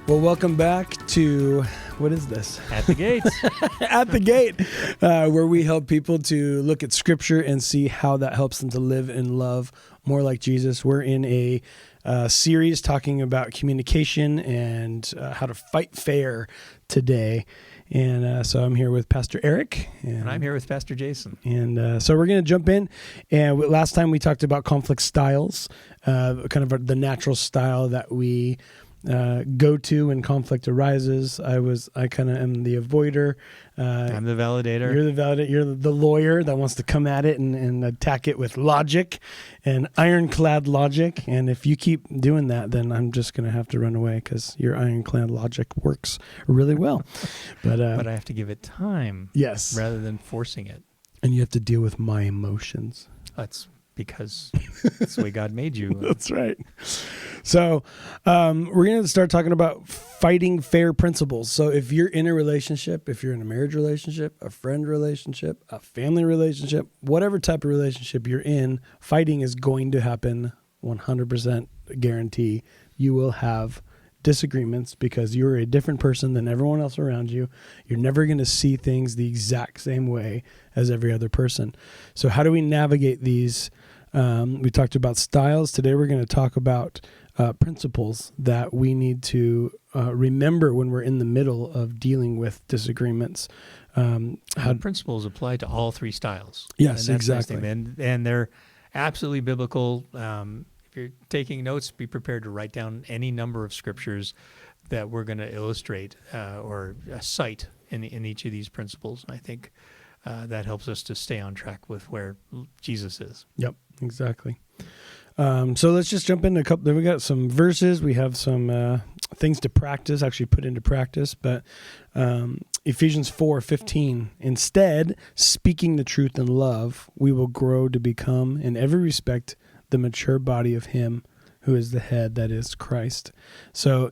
Well, welcome back to, what is this? At the Gates. At the Gate, where we help people to look at Scripture and see how that helps them to live and love more like Jesus. We're in a series talking about communication and how to fight fair today. And so I'm here with Pastor Eric. And I'm here with Pastor Jason. And so we're going to jump in. And last time we talked about conflict styles, kind of the natural style that we go to when conflict arises. I kind of am the avoider. I'm the validator. You're the validator. You're the lawyer that wants to come at it and attack it with logic and ironclad logic. And if you keep doing that, then I'm just going to have to run away because your ironclad logic works really well. But I have to give it time. Yes. Rather than forcing it. And you have to deal with my emotions. That's because that's the way God made you. That's right. So we're going to start talking about fighting fair principles. So if you're in a relationship, if you're in a marriage relationship, a friend relationship, a family relationship, whatever type of relationship you're in, fighting is going to happen 100% guarantee. You will have disagreements because you're a different person than everyone else around you. You're never going to see things the exact same way as every other person. So how do we navigate these? We talked about styles. Today we're going to talk about principles that we need to remember when we're in the middle of dealing with disagreements. How principles apply to all three styles. Yes, and exactly. And they're absolutely biblical. If you're taking notes, be prepared to write down any number of scriptures that we're going to illustrate or cite in each of these principles. And I think that helps us to stay on track with where Jesus is. Yep, exactly. So let's just jump into a couple. We got some verses. We have some things to practice, actually put into practice. But Ephesians 4:15, instead, speaking the truth in love, we will grow to become, in every respect, the mature body of Him who is the head, that is Christ. So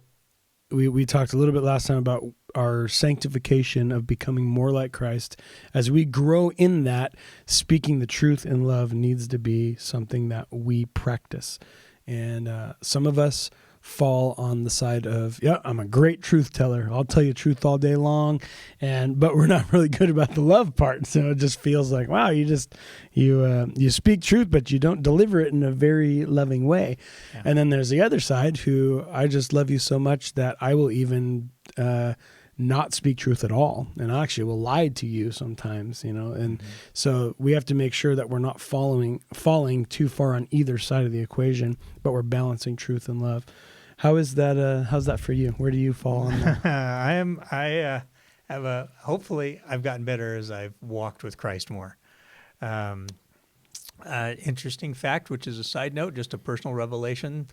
we talked a little bit last time about our sanctification of becoming more like Christ. As we grow in that, speaking the truth in love needs to be something that we practice. And some of us fall on the side of, yeah, I'm a great truth teller. I'll tell you truth all day long. But we're not really good about the love part. So it just feels like, wow, you speak truth, but you don't deliver it in a very loving way. Yeah. And then there's the other side who, I just love you so much that I will even not speak truth at all, and I actually will lie to you sometimes, and so we have to make sure that we're not falling too far on either side of the equation, but we're balancing truth and love. How's that for you? Where do you fall on that? Hopefully I've gotten better as I've walked with Christ more. Interesting fact, which is a side note, just a personal revelation.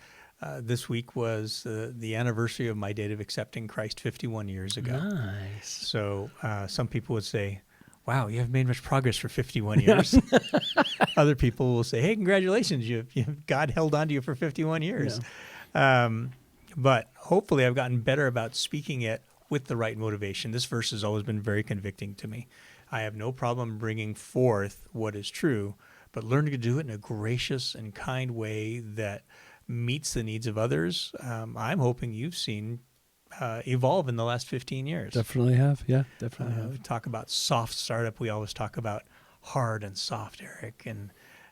This week was the anniversary of my date of accepting Christ 51 years ago. Nice. So some people would say, wow, you haven't made much progress for 51 years. Other people will say, hey, congratulations, God held on to you for 51 years. Yeah. But hopefully I've gotten better about speaking it with the right motivation. This verse has always been very convicting to me. I have no problem bringing forth what is true, but learning to do it in a gracious and kind way that meets the needs of others. I'm hoping you've seen evolve in the last 15 years. Definitely have. Yeah, definitely have. We talk about soft startup. We always talk about hard and soft, Eric, and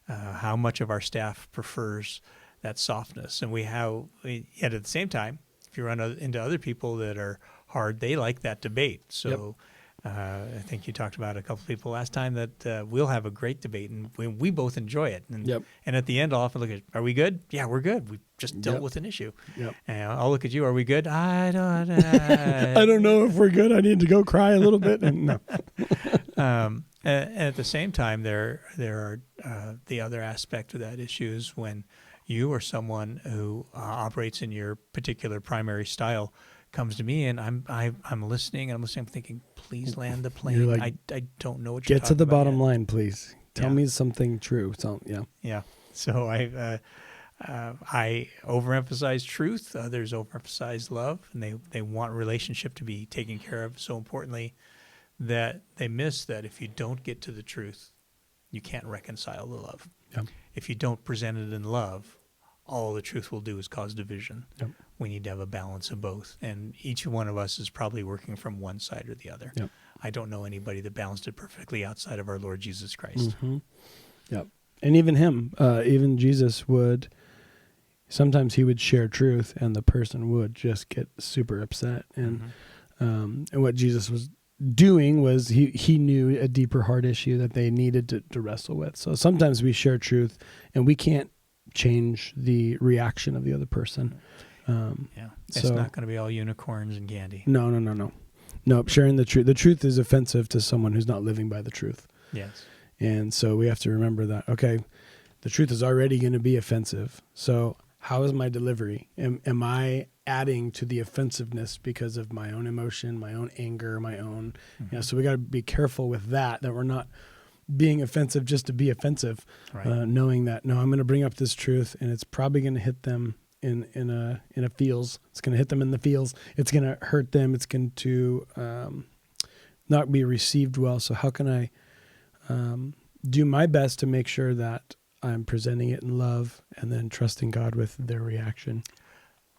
how much of our staff prefers that softness. And yet at the same time, if you run into other people that are hard, they like that debate. So I think you talked about a couple of people last time that we'll have a great debate, and we both enjoy it. And at the end, I'll often look at, are we good? Yeah, we're good. We just dealt with an issue. And I'll look at you. Are we good? I don't know if we're good. I need to go cry a little bit. And no. And at the same time, there are the other aspect of that issue is when you or someone who operates in your particular primary style comes to me, and I'm listening, and I'm thinking, please land the plane. Like, I don't know what you're talking about. Get to the bottom line, please. Tell me something true. So, Yeah. So I overemphasize truth. Others overemphasize love, and they want relationship to be taken care of so importantly that they miss that if you don't get to the truth, you can't reconcile the love. Yeah. If you don't present it in love, all the truth will do is cause division. Yep. We need to have a balance of both. And each one of us is probably working from one side or the other. Yep. I don't know anybody that balanced it perfectly outside of our Lord Jesus Christ. Mm-hmm. Yep. And even him, even Jesus sometimes he would share truth and the person would just get super upset. And and what Jesus was doing was he knew a deeper heart issue that they needed to wrestle with. So sometimes we share truth and we can't change the reaction of the other person. It's not going to be all unicorns and candy. No. Nope. Sharing the truth. The truth is offensive to someone who's not living by the truth. Yes. And so we have to remember that, okay, the truth is already going to be offensive. So how is my delivery? Am I adding to the offensiveness because of my own emotion, my own anger, my own, so we got to be careful with that we're not being offensive just to be offensive, Right. Knowing that, no, I'm going to bring up this truth and it's probably going to hit them in a feels. It's going to hit them in the feels. It's going to hurt them. It's going to not be received well. So how can I do my best to make sure that I'm presenting it in love and then trusting God with their reaction?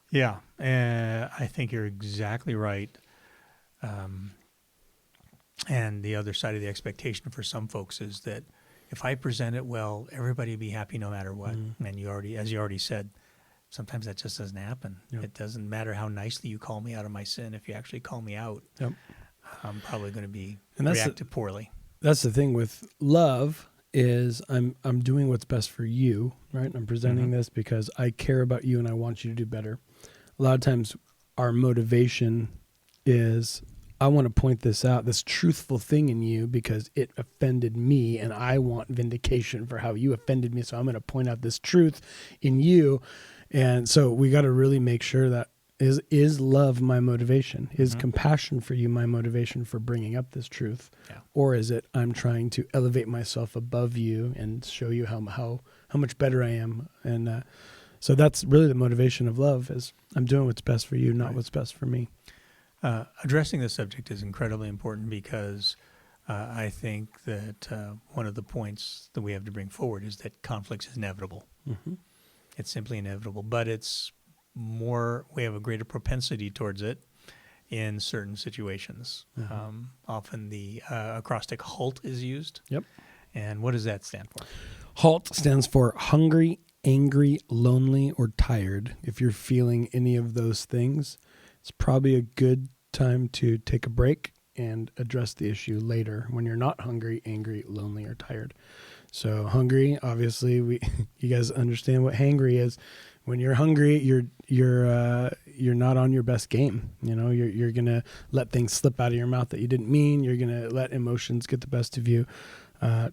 Yeah, I think you're exactly right. And the other side of the expectation for some folks is that if I present it well, everybody will be happy no matter what. And as you already said, sometimes that just doesn't happen. Yep. It doesn't matter how nicely you call me out of my sin. If you actually call me out, Yep. I'm probably going to be And that's reacted poorly. That's the thing with love is I'm doing what's best for you, right? I'm presenting this because I care about you and I want you to do better. A lot of times our motivation is I want to point this out, this truthful thing in you because it offended me and I want vindication for how you offended me. So I'm going to point out this truth in you. And so we got to really make sure that is love my motivation? Is compassion for you my motivation for bringing up this truth? Yeah. Or is it I'm trying to elevate myself above you and show you how much better I am? And so that's really the motivation of love is I'm doing what's best for you, not Right. what's best for me. Addressing this subject is incredibly important because I think that one of the points that we have to bring forward is that conflict is inevitable. It's simply inevitable, but we have a greater propensity towards it in certain situations. Often the acrostic HALT is used. Yep. And what does that stand for? HALT stands for hungry, angry, lonely, or tired. If you're feeling any of those things, it's probably a good time to take a break and address the issue later when you're not hungry, angry, lonely, or tired. So hungry, obviously, you guys understand what hangry is. When you're hungry, you're not on your best game. You know, you're gonna let things slip out of your mouth that you didn't mean. You're gonna let emotions get the best of you.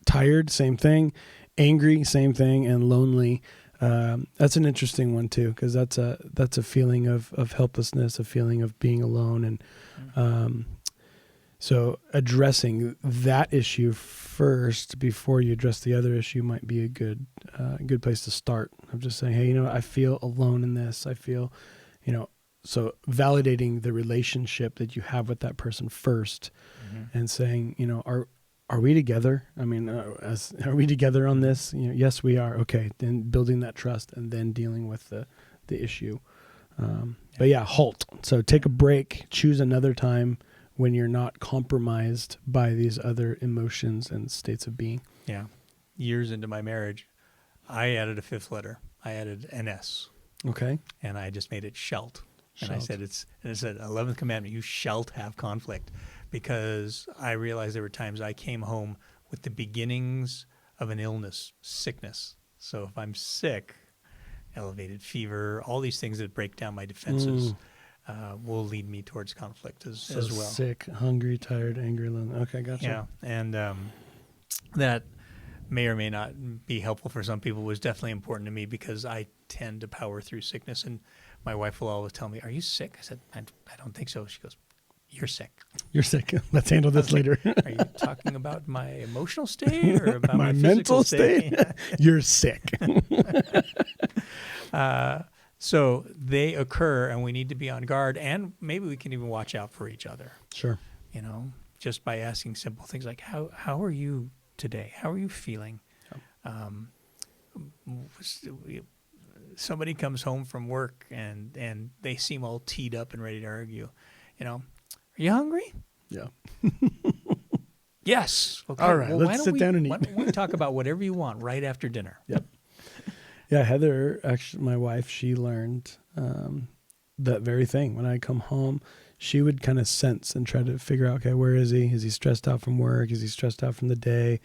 Tired, same thing. Angry, same thing. And lonely. That's an interesting one too, because that's a feeling of helplessness, a feeling of being alone, and so addressing that issue first before you address the other issue might be a good place to start. Of just saying, hey, I feel alone in this. I feel, so validating the relationship that you have with that person first, and saying, are we together? I mean, are we together on this? Yes, we are. Okay, then building that trust and then dealing with the issue. But yeah, HALT. So take a break. Choose another time when you're not compromised by these other emotions and states of being. Yeah. Years into my marriage, I added a fifth letter. I added an S. Okay. And I just made it shalt. And I Shalt. said, it said, 11th commandment, you shalt have conflict. Because I realized there were times I came home with the beginnings of an illness, sickness. So if I'm sick, elevated fever, all these things that break down my defenses will lead me towards conflict as well. Sick, hungry, tired, angry, lonely. Okay, gotcha. Yeah, and that may or may not be helpful for some people was definitely important to me because I tend to power through sickness. And my wife will always tell me, "Are you sick?" I said, "I don't think so." She goes, "You're sick." You're sick. Let's handle this later. Are you talking about my emotional state or about my mental physical state? You're sick. So they occur, and we need to be on guard, and maybe we can even watch out for each other. Sure. Just by asking simple things like, "How are you today? How are you feeling?" somebody comes home from work and they seem all teed up and ready to argue. Are you hungry? Yeah. Yes. Okay. All right, well, let's sit down and eat. Why don't we talk about whatever you want right after dinner? Yep. Yeah, Heather, actually, my wife, she learned that very thing. When I come home, she would kind of sense and try to figure out, okay, where is he? Is he stressed out from work? Is he stressed out from the day?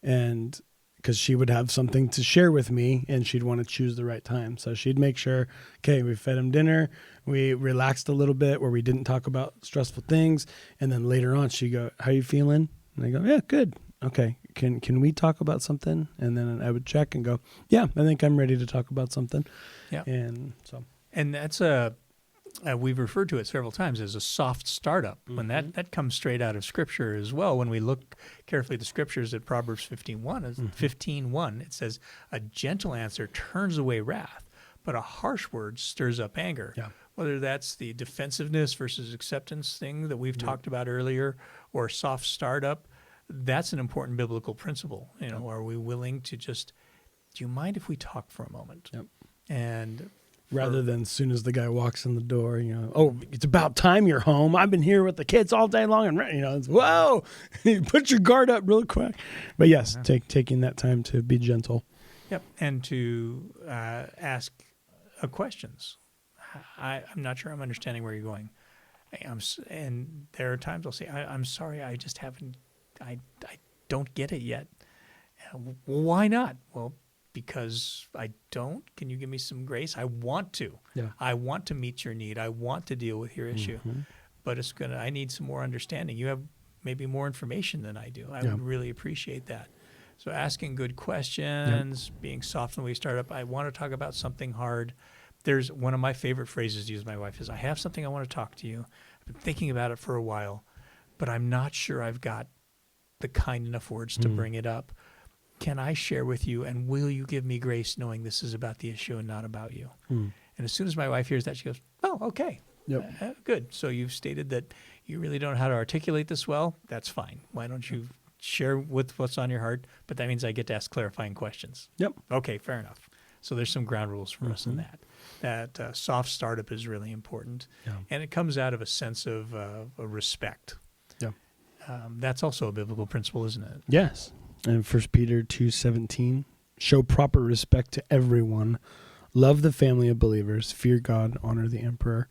And because she would have something to share with me and she'd want to choose the right time. So she'd make sure, okay, we fed him dinner. We relaxed a little bit where we didn't talk about stressful things. And then later on, she'd go, how you feeling? And I go, yeah, good. Okay. Can we talk about something? And then I would check and go, yeah, I think I'm ready to talk about something. Yeah. And that's we've referred to it several times as a soft startup. When that comes straight out of Scripture as well. When we look carefully at the Scriptures at Proverbs 15:1, it says, a gentle answer turns away wrath, but a harsh word stirs up anger. Yeah. Whether that's the defensiveness versus acceptance thing that we've talked about earlier, or soft startup, that's an important biblical principle. Are we willing to just, do you mind if we talk for a moment? Yep. And rather than as soon as the guy walks in the door, oh, it's about time you're home. I've been here with the kids all day long, and it's, whoa, you put your guard up real quick. But yes, taking that time to be gentle. Yep, and to ask questions. I'm not sure I'm understanding where you're going. And there are times I'll say, I'm sorry, I just haven't, I don't get it yet. Well, why not? Well, because I don't. Can you give me some grace? I want to. Yeah. I want to meet your need. I want to deal with your issue. But I need some more understanding. You have maybe more information than I do. I would really appreciate that. So asking good questions, being soft when we start up. I want to talk about something hard. There's one of my favorite phrases to use with my wife is, I have something I want to talk to you. I've been thinking about it for a while, but I'm not sure I've got the kind enough words to bring it up. Can I share with you, and will you give me grace knowing this is about the issue and not about you? And as soon as my wife hears that, she goes, oh, okay, good. So you've stated that you really don't know how to articulate this well. That's fine. Why don't you share with what's on your heart? But that means I get to ask clarifying questions. Yep. Okay, fair enough. So there's some ground rules for us in that. That soft startup is really important. Yeah. And it comes out of a sense of a respect. Yeah. That's also a biblical principle, isn't it? Yes. And 1 Peter 2:17, show proper respect to everyone, love the family of believers, fear God, honor the emperor.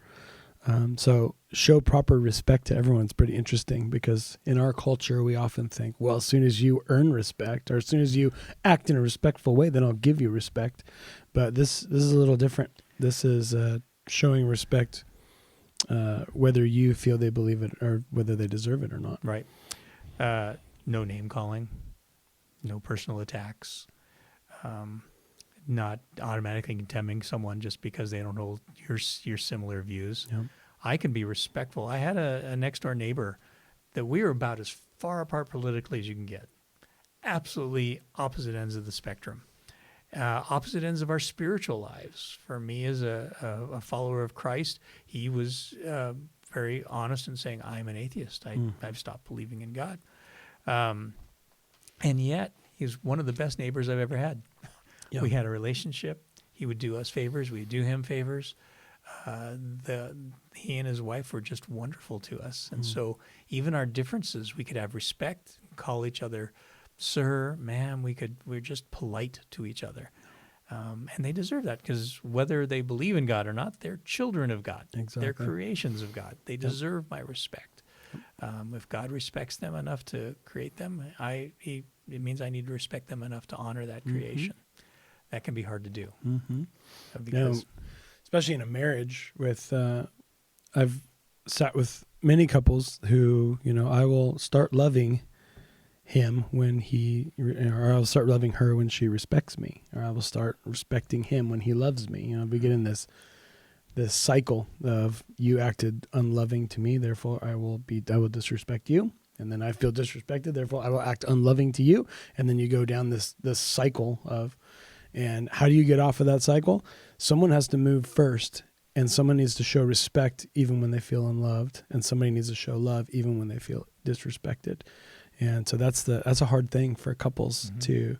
So show proper respect to everyone is pretty interesting, because in our culture, we often think, well, as soon as you earn respect, or as soon as you act in a respectful way, then I'll give you respect. But this is a little different. This is showing respect whether you feel they believe it or whether they deserve it or not. Right. No name calling, no personal attacks, not automatically condemning someone just because they don't hold your similar views. Yep. I can be respectful. I had a next door neighbor that we were about as far apart politically as you can get. Absolutely opposite ends of the spectrum. Opposite ends of our spiritual lives. For me, as a follower of Christ, he was very honest in saying, I'm an atheist. I've stopped believing in God. And yet, he's one of the best neighbors I've ever had. Yeah. We had a relationship. He would do us favors. We'd do him favors. He and his wife were just wonderful to us. And so even our differences, we could have respect, call each other sir, ma'am. We're just polite to each other. And they deserve that, because whether they believe in God or not, they're children of God. Exactly. They're creations of God. They deserve my respect. If God respects them enough to create them, it means I need to respect them enough to honor that creation. That can be hard to do. Because especially in a marriage with, I've sat with many couples who, I will start loving him when or I'll start loving her when she respects me, or I will start respecting him when he loves me. We get in this cycle of, you acted unloving to me, therefore I will disrespect you. And then I feel disrespected, therefore I will act unloving to you. And then you go down this cycle of, and how do you get off of that cycle? Someone has to move first, and someone needs to show respect even when they feel unloved, and somebody needs to show love even when they feel disrespected. And so that's a hard thing for couples to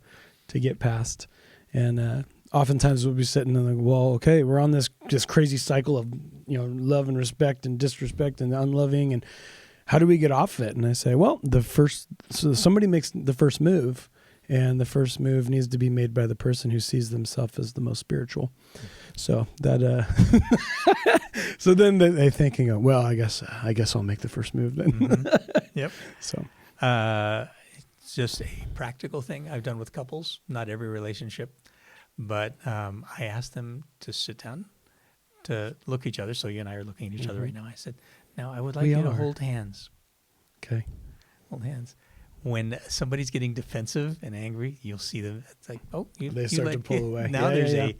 get past. And oftentimes we'll be sitting and like, well, okay, we're on this crazy cycle of, love and respect and disrespect and unloving, and how do we get off of it? And I say, well, so somebody makes the first move, and the first move needs to be made by the person who sees themselves as the most spiritual. So that, so then they think and go, well, I guess I'll make the first move then. Mm-hmm. Yep. So, it's just a practical thing I've done with couples, not every relationship, but I asked them to sit down, to look at each other. So you and I are looking at each other right now. I said, now I would like you to hold hands. Okay. Hold hands. When somebody's getting defensive and angry, you'll see them. It's like, they start to pull away. Now there's a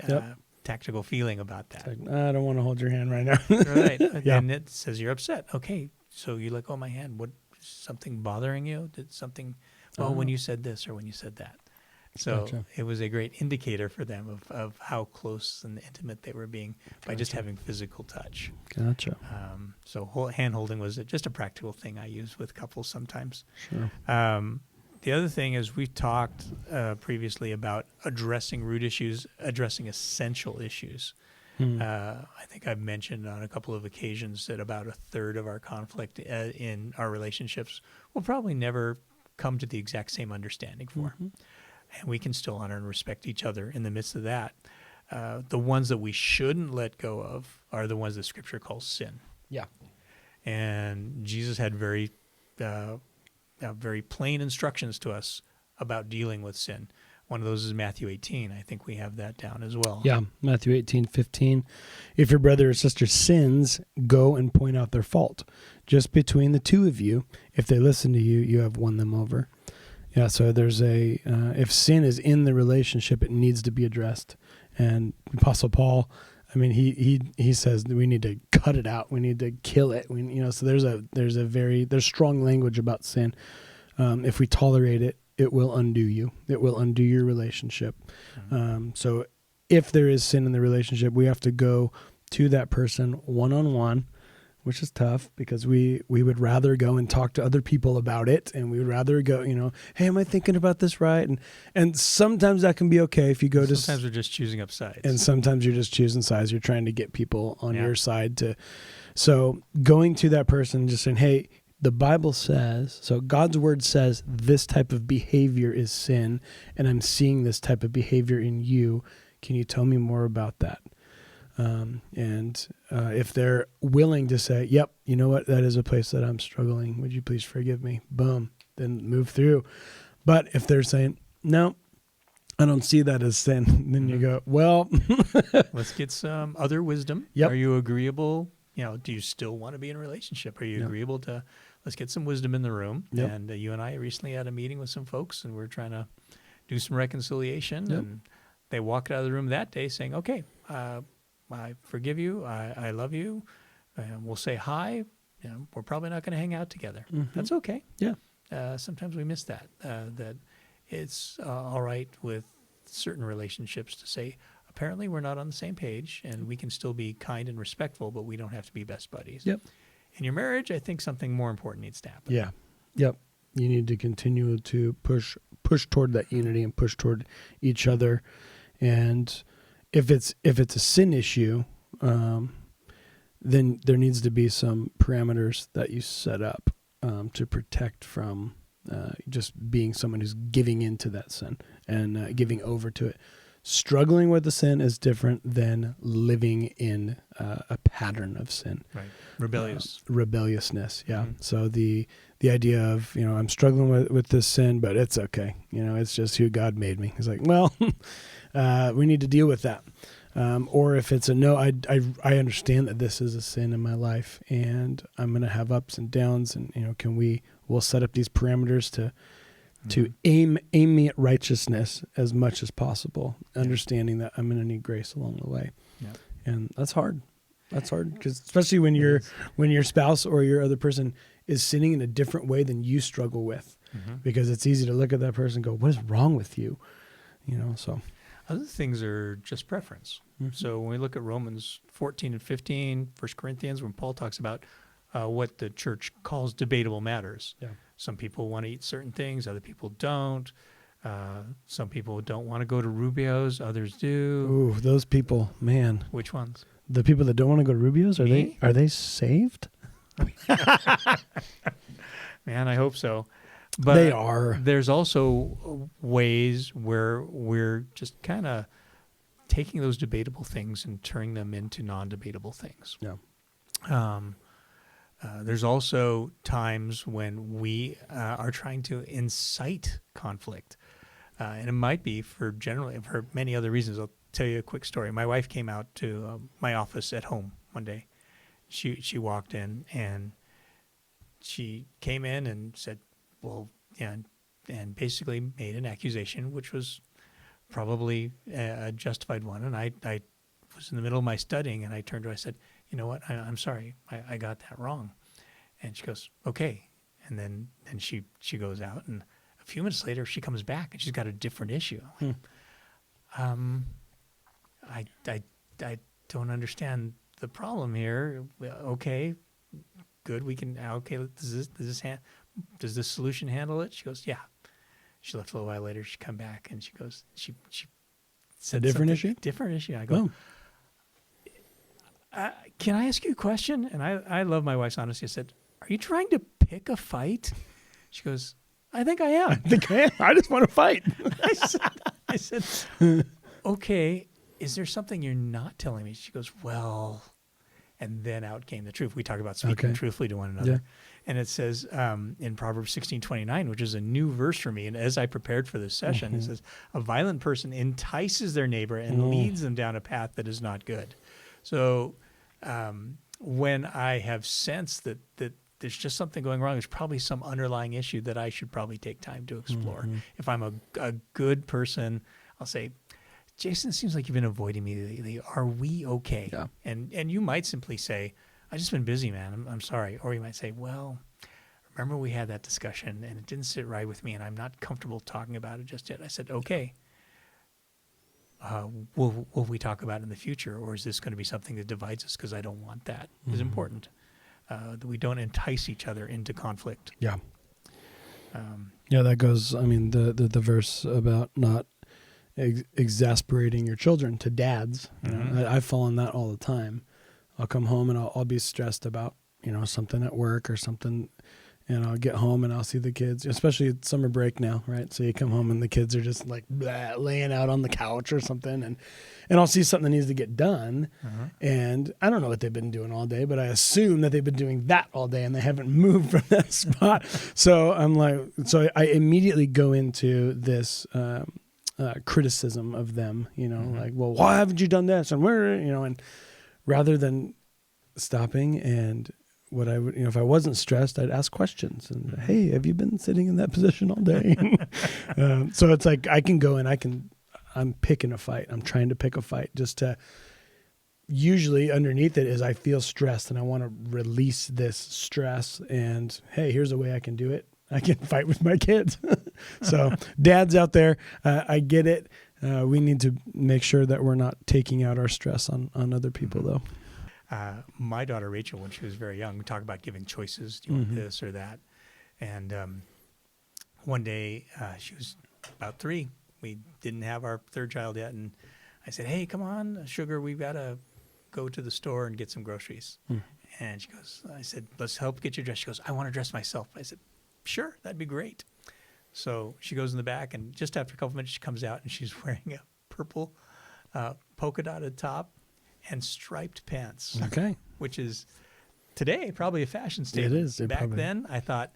Yep. tactical feeling about that. It's like, I don't want to hold your hand right now. Right. Yeah. And it says you're upset. Okay. So you let go of my hand. What, is something bothering you? Did something, when you said this or when you said that. So Gotcha. it was a great indicator for them of how close and intimate they were being by just having physical touch. Gotcha. So hand holding was just a practical thing I use with couples sometimes. Sure. The other thing is we've talked previously about addressing root issues, addressing essential issues. I think I've mentioned on a couple of occasions that about a third of our conflict in our relationships will probably never come to the exact same understanding for. Mm-hmm. And we can still honor and respect each other in the midst of that. The ones that we shouldn't let go of are the ones that Scripture calls sin. Yeah. And Jesus had very plain instructions to us about dealing with sin. One of those is Matthew 18. I think we have that down as well. Yeah, Matthew 18:15. If your brother or sister sins, go and point out their fault. Just between the two of you, if they listen to you, you have won them over. Yeah, so there's if sin is in the relationship, it needs to be addressed. And Apostle Paul, I mean, he says that we need to cut it out. We need to kill it. So there's strong language about sin. If we tolerate it, it will undo you. It will undo your relationship. Mm-hmm. So if there is sin in the relationship, we have to go to that person one-on-one, which is tough because we would rather go and talk to other people about it, and we would rather go, hey, am I thinking about this right? And sometimes that can be okay if you go to. Sometimes we're just choosing up sides, and sometimes you're just choosing sides. You're trying to get people on your side so going to that person and just saying, hey, the Bible says, so God's word says this type of behavior is sin, and I'm seeing this type of behavior in you. Can you tell me more about that? If they're willing to say, yep, you know what, that is a place that I'm struggling. Would you please forgive me? Boom. Then move through. But if they're saying, no, I don't see that as sin, then you go, well, let's get some other wisdom. Yep. Are you agreeable? Do you still want to be in a relationship? Are you agreeable to, let's get some wisdom in the room. Yep. And you and I recently had a meeting with some folks, and we're trying to do some reconciliation. Yep. And they walked out of the room that day saying, okay, I forgive you. I love you. We'll say hi. We're probably not going to hang out together. Mm-hmm. That's okay. Yeah. Sometimes we miss that. That it's all right with certain relationships to say, apparently we're not on the same page, and we can still be kind and respectful, but we don't have to be best buddies. Yep. In your marriage, I think something more important needs to happen. Yeah. Yep. You need to continue to push toward that unity and push toward each other. And if it's a sin issue, then there needs to be some parameters that you set up to protect from just being someone who's giving into that sin and giving over to it. Struggling with the sin is different than living in a pattern of sin. Right. Rebelliousness. Yeah. Mm-hmm. So the idea of, I'm struggling with this sin, but it's okay. It's just who God made me. He's like, well, we need to deal with that. Or if it's a no, I understand that this is a sin in my life, and I'm going to have ups and downs, and we'll set up these parameters to aim me at righteousness as much as possible, understanding that I'm going to need grace along the way. Yeah. And that's hard. That's hard because especially when your spouse or your other person is sinning in a different way than you struggle with, because it's easy to look at that person and go, what is wrong with you? So. Other things are just preference. Mm-hmm. So when we look at Romans 14 and 15, 1 Corinthians, when Paul talks about what the church calls debatable matters. Yeah. Some people want to eat certain things, other people don't. Some people don't want to go to Rubio's, others do. Ooh, those people, man. Which ones? The people that don't want to go to Rubio's, Me? are they saved? Man, I hope so. But They are. There's also ways where we're just kind of taking those debatable things and turning them into non-debatable things. Yeah. There's also times when we are trying to incite conflict. And it might be for many other reasons. I'll tell you a quick story. My wife came out to my office at home one day. She walked in and she came in and said, well, yeah, and basically made an accusation, which was probably a justified one. And I was in the middle of my studying, and I turned to her, I said, you know what, I'm sorry, I got that wrong. And she goes, okay. And then she goes out, and a few minutes later, she comes back, and she's got a different issue. I don't understand the problem here. Okay, good, we can, okay, does this solution handle it? She goes, yeah. She left a little while later. She come back and she goes, she said a different issue? Different issue. I go, can I ask you a question? And I love my wife's honesty. I said, are you trying to pick a fight? She goes, I think I am. I just want to fight. I said, okay, is there something you're not telling me? She goes, well, and then out came the truth. We talk about speaking truthfully to one another. Yeah. And it says in Proverbs 16:29, which is a new verse for me, and as I prepared for this session, it says, a violent person entices their neighbor and leads them down a path that is not good. So when I have sensed that there's just something going wrong, there's probably some underlying issue that I should probably take time to explore. If I'm a good person, I'll say, Jason, it seems like you've been avoiding me lately. Are we okay? Yeah. And you might simply say, I've just been busy, man. I'm sorry. Or you might say, well, remember we had that discussion and it didn't sit right with me and I'm not comfortable talking about it just yet. I said, okay. Will we talk about it in the future, or is this going to be something that divides us? Because I don't want that. It's important that we don't entice each other into conflict. Yeah. Yeah, that goes, I mean, the verse about not exasperating your children to dads. You know, I fall in that all the time. I'll come home and I'll be stressed about, something at work or something, and I'll get home and I'll see the kids, especially it's summer break now, right? So you come home and the kids are just like laying out on the couch or something, and I'll see something that needs to get done, and I don't know what they've been doing all day, but I assume that they've been doing that all day and they haven't moved from that spot. So I immediately go into this criticism of them, like, well, why haven't you done this? And where, and rather than stopping and what I would, if I wasn't stressed, I'd ask questions and, hey, have you been sitting in that position all day? So it's like, I can go and I'm picking a fight. I'm trying to pick a fight just to, usually underneath it is I feel stressed and I want to release this stress, and hey, here's a way I can do it. I can fight with my kids. So dads out there, I get it. We need to make sure that we're not taking out our stress on other people, though. My daughter Rachel, when she was very young, we talked about giving choices. Do you want this or that? And one day she was about 3. We didn't have our third child yet, and I said, "Hey, come on, sugar, we've got to go to the store and get some groceries." And she goes, I said, "Let's help get you dressed." She goes, "I want to dress myself." I said, "Sure, that'd be great." So she goes in the back, and just after a couple minutes, she comes out, and she's wearing a purple polka dotted top and striped pants. Okay. Which is today probably a fashion statement. It is. Back then, I thought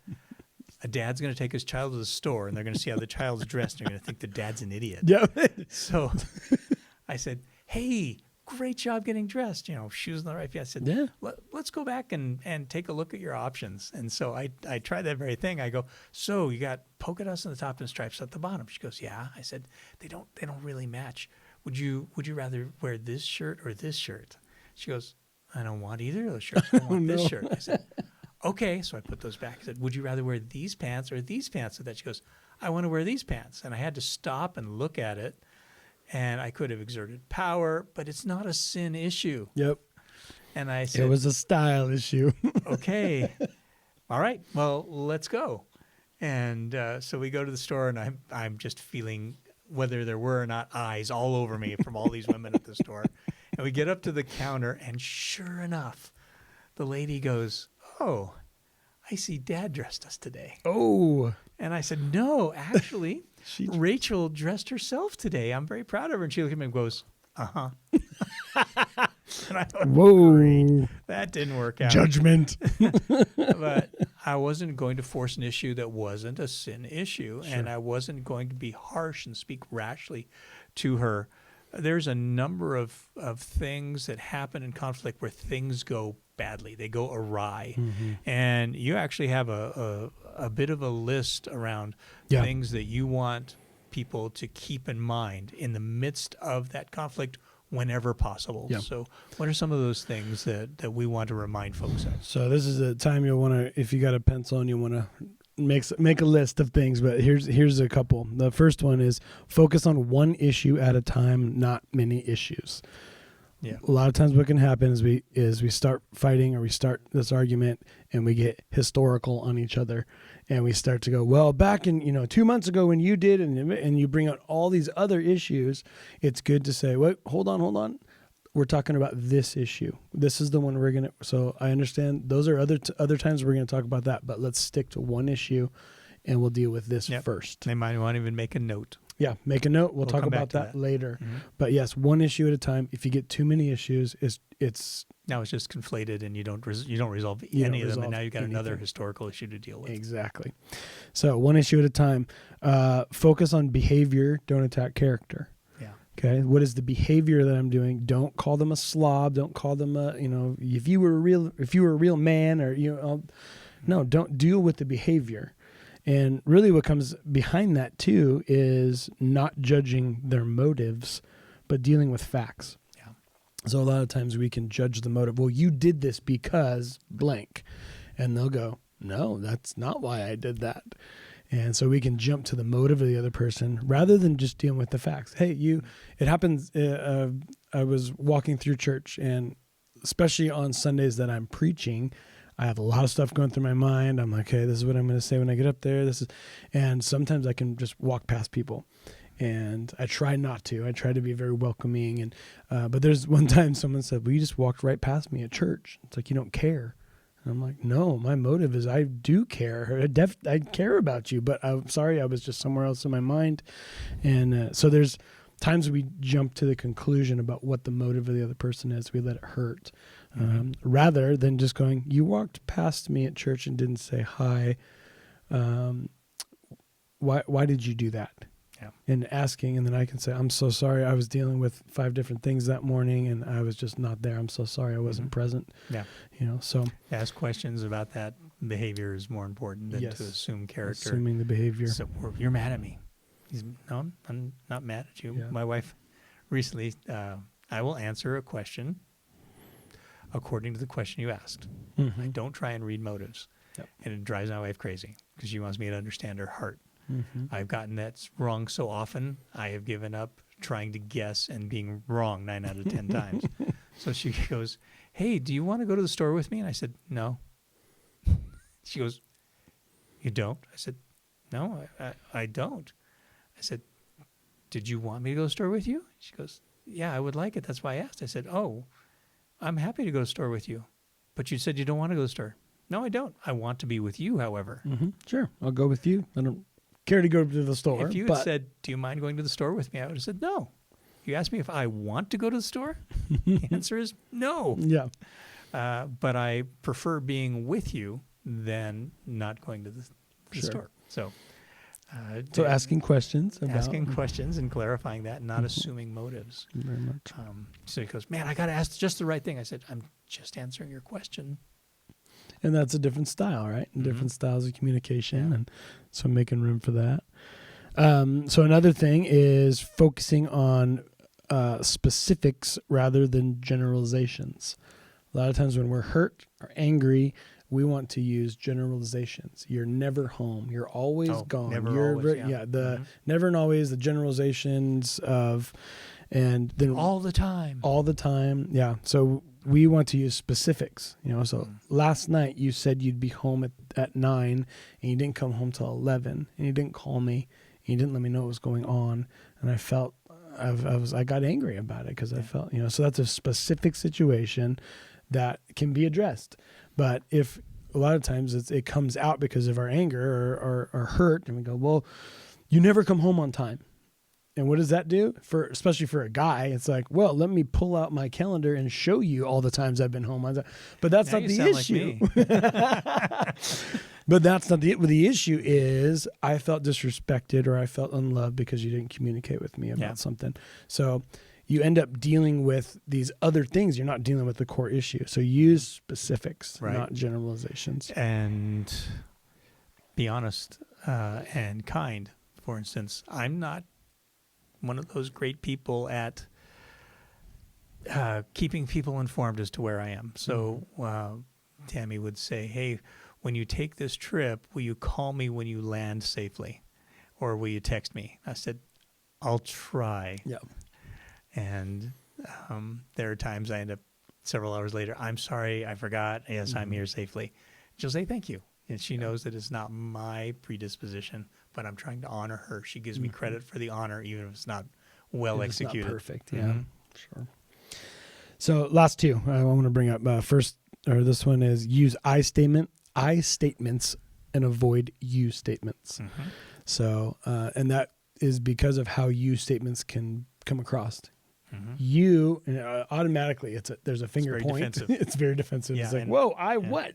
a dad's going to take his child to the store, and they're going to see how the child's dressed, and they're going to think the dad's an idiot. Yeah. So I said, "Hey, great job getting dressed. Shoes in the right feet." I said, yeah. Let's go back and take a look at your options." And so I tried that very thing. I go, "So you got polka dots on the top and stripes at the bottom?" She goes, "Yeah." I said, They don't really match. Would you rather wear this shirt or this shirt?" She goes, "I don't want either of those shirts. I want this shirt." I said, "Okay." So I put those back. I said, "Would you rather wear these pants or these pants?" So that she goes, "I want to wear these pants." And I had to stop and look at it. And I could have exerted power, but it's not a sin issue. Yep. And I said, it was a style issue. "Okay, all right, well, let's go." And so we go to the store, and I'm just feeling whether there were or not eyes all over me from all these women at the store. And we get up to the counter, and sure enough, the lady goes, "Oh, I see Dad dressed us today." Oh. And I said, "No, actually, Rachel dressed herself today. I'm very proud of her." And she looked at me and goes, "Uh-huh." And I thought, Whoa. great. That didn't work out. Judgment. But I wasn't going to force an issue that wasn't a sin issue, Sure. and I wasn't going to be harsh and speak rashly to her. There's a number of things that happen in conflict where things go badly. They go awry. Mm-hmm. And you actually have a bit of a list around Yeah. things that you want people to keep in mind in the midst of that conflict whenever possible. Yeah. So what are some of those things that we want to remind folks of? So this is a time you'll want to, if you got a pencil and you want to make a list of things, but here's a couple. The first one is focus on one issue at a time, not many issues. Yeah. A lot of times what can happen is we start fighting, or we start this argument, and we get historical on each other, and we start to go, well, back in 2 months ago when you did, and you bring out all these other issues. It's good to say, wait, hold on. We're talking about this issue. This is the one we're gonna. So I understand those are other times we're gonna talk about that, but let's stick to one issue, and we'll deal with this first. They might want to even make a note. Yeah, make a note. We'll talk come back about to that that. later. Mm-hmm. But yes, one issue at a time. If you get too many issues, it's Now it's just conflated, and you don't resolve You don't any of them, resolve and now you've got another anything. historical issue to deal with. exactly. So one issue at a time. Focus on behavior. Don't attack character. Yeah. Okay. What is the behavior that I'm doing? Don't call them a slob. Don't call them if you were a real man, or no, don't deal with the behavior. And really what comes behind that too is not judging their motives, but dealing with facts. Yeah. So a lot of times we can judge the motive. Well, you did this because blank. And they'll go, no, that's not why I did that. And so we can jump to the motive of the other person rather than just dealing with the facts. Hey, it happens. I was walking through church, and especially on Sundays that I'm preaching, I have a lot of stuff going through my mind. I'm like, hey, this is what I'm going to say when I get up there. And sometimes I can just walk past people, and I try not to. I try to be very welcoming. And but there's one time someone said, well, you just walked right past me at church. It's like, you don't care. And I'm like, no, my motive is I do care. I care about you, but I'm sorry, I was just somewhere else in my mind. And so there's times we jump to the conclusion about what the motive of the other person is. We let it hurt. Rather than just going, you walked past me at church and didn't say hi. Why did you do that? Yeah. And asking, and then I can say, I'm so sorry. I was dealing with 5 different things that morning, and I was just not there. I'm so sorry. I wasn't present. Yeah. So Ask questions about that behavior is more important than to assume character. assuming the behavior. So you're mad at me. No, I'm not mad at you. Yeah. My wife recently, I will answer a question according to the question you asked. Mm-hmm. I don't try and read motives. Yep. And it drives my wife crazy because she wants me to understand her heart. Mm-hmm. I've gotten that wrong so often, I have given up trying to guess and being wrong 9 out of 10 times. So she goes, hey, do you want to go to the store with me? And I said, no. She goes, you don't? I said, no, I don't. I said, did you want me to go to the store with you? She goes, yeah, I would like it. That's why I asked. I said, oh, I'm happy to go to the store with you. But you said you don't want to go to the store. No, I don't. I want to be with you, however. Mm-hmm. Sure, I'll go with you. I don't care to go to the store. If you had said, do you mind going to the store with me? I would have said, no. You asked me if I want to go to the store? The answer is no. Yeah. But I prefer being with you than not going to the Sure. store. So asking questions. asking questions and clarifying that, not assuming motives. Very much. So he goes, man, I got to ask just the right thing. I said, I'm just answering your question. And that's a different style, right? And different styles of communication. And so making room for that. So another thing is focusing on specifics rather than generalizations. A lot of times when we're hurt or angry, we want to use generalizations. You're never home. You're always gone. Never always, never and always, the generalizations of, and then all the time. Yeah. So we want to use specifics, so last night you said you'd be home at 9 and you didn't come home till 11 and you didn't call me and you didn't let me know what was going on. And I felt, I got angry about it because I felt, so that's a specific situation that can be addressed. But if a lot of times it comes out because of our anger or hurt, and we go, well, you never come home on time. And what does that do especially for a guy? It's like, well, let me pull out my calendar and show you all the times I've been home on time. But that's not the issue. But that's not the issue is I felt disrespected or I felt unloved because you didn't communicate with me about something. So you end up dealing with these other things. You're not dealing with the core issue. So use specifics, not generalizations. And be honest and kind. For instance, I'm not one of those great people at keeping people informed as to where I am. So Tammy would say, hey, when you take this trip, will you call me when you land safely? Or will you text me? I said, I'll try. Yeah. And there are times I end up several hours later, I'm sorry, I forgot. Yes, I'm here safely. She'll say thank you. And she knows that it's not my predisposition, but I'm trying to honor her. She gives me credit for the honor, even if it's not well executed. Not perfect, sure. So last two I want to bring up. First, or this one is use I statements and avoid you statements. So, and that is because of how you statements can come across. You automatically there's a finger point. It's very defensive. It's like, whoa, what?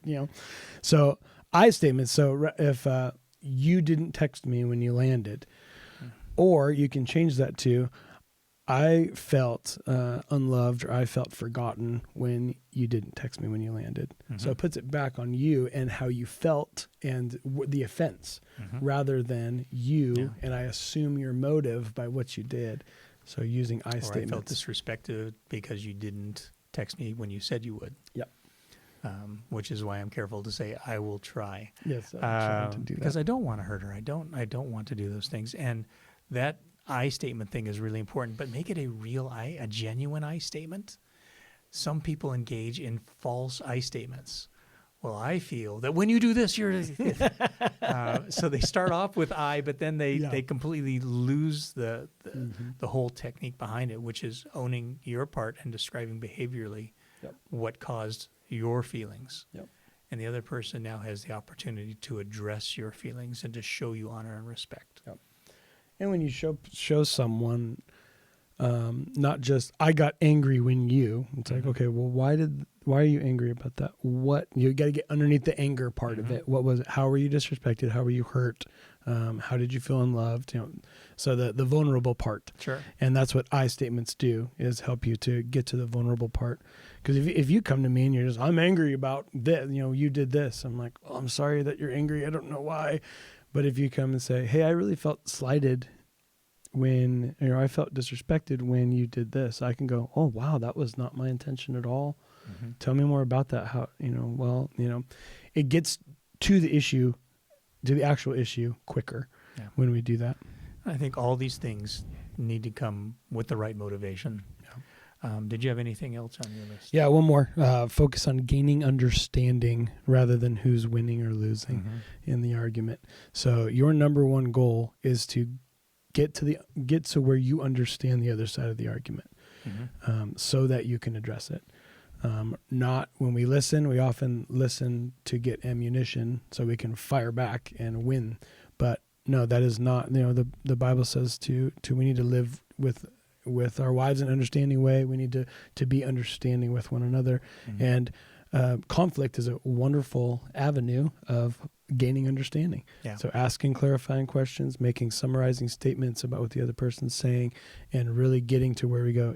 So I statements. So if you didn't text me when you landed, or you can change that to I felt unloved or I felt forgotten when you didn't text me when you landed. So it puts it back on you and how you felt and the offense rather than you. And I assume your motive by what you did. So using I statements. I felt disrespected because you didn't text me when you said you would. Yep. Which is why I'm careful to say I will try. Yes, I'm trying to do that. Because I don't want to hurt her. I don't want to do those things. And that I statement thing is really important. But make it a real a genuine I statement. Some people engage in false I statements. Well, I feel that when you do this, you're... so they start off with I, but then they completely lose the whole technique behind it, which is owning your part and describing behaviorally what caused your feelings. And the other person now has the opportunity to address your feelings and to show you honor and respect. And when you show someone, not just, I got angry when you, it's like, okay, well, why are you angry about that? What, you got to get underneath the anger part of it. What was it? How were you disrespected? How were you hurt? How did you feel unloved? So the vulnerable part. Sure. And that's what I statements do, is help you to get to the vulnerable part. Because if you come to me and you're just, I'm angry about this, you did this. I'm like, oh, I'm sorry that you're angry. I don't know why. But if you come and say, hey, I really felt slighted when, I felt disrespected when you did this, I can go, oh, wow, that was not my intention at all. Tell me more about that. How, it gets to the issue, to the actual issue quicker when we do that. I think all these things need to come with the right motivation. Did you have anything else on your list? Yeah, one more. Focus on gaining understanding rather than who's winning or losing in the argument. So your number one goal is to get to where you understand the other side of the argument, so that you can address it. Not when we listen, we often listen to get ammunition so we can fire back and win. But no, that is not, the Bible says we need to live with our wives in an understanding way. We need to be understanding with one another. And conflict is a wonderful avenue of gaining understanding. So asking clarifying questions, making summarizing statements about what the other person's saying, and really getting to where we go,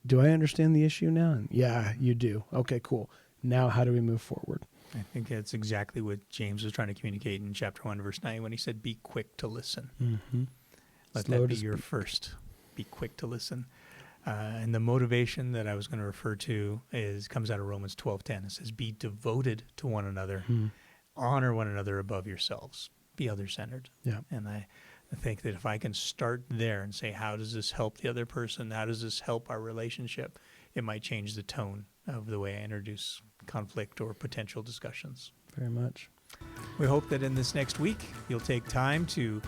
do I understand the issue now? And yeah, you do. Okay, cool. Now how do we move forward? I think that's exactly what James was trying to communicate in chapter 1, verse 9, when he said, be quick to listen. Let that be your first. Be quick to listen. And the motivation that I was going to refer to comes out of Romans 12:10. It says, be devoted to one another. Honor one another above yourselves. Be other-centered. And I think that if I can start there and say, how does this help the other person? How does this help our relationship? it might change the tone of the way I introduce conflict or potential discussions. Very much. We hope that in this next week, you'll take time to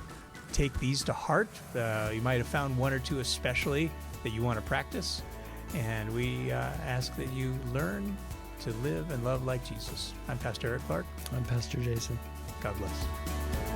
take these to heart. You might have found one or two especially that you want to practice. And we ask that you learn to live and love like Jesus. I'm Pastor Eric Clark. I'm Pastor Jason. God bless.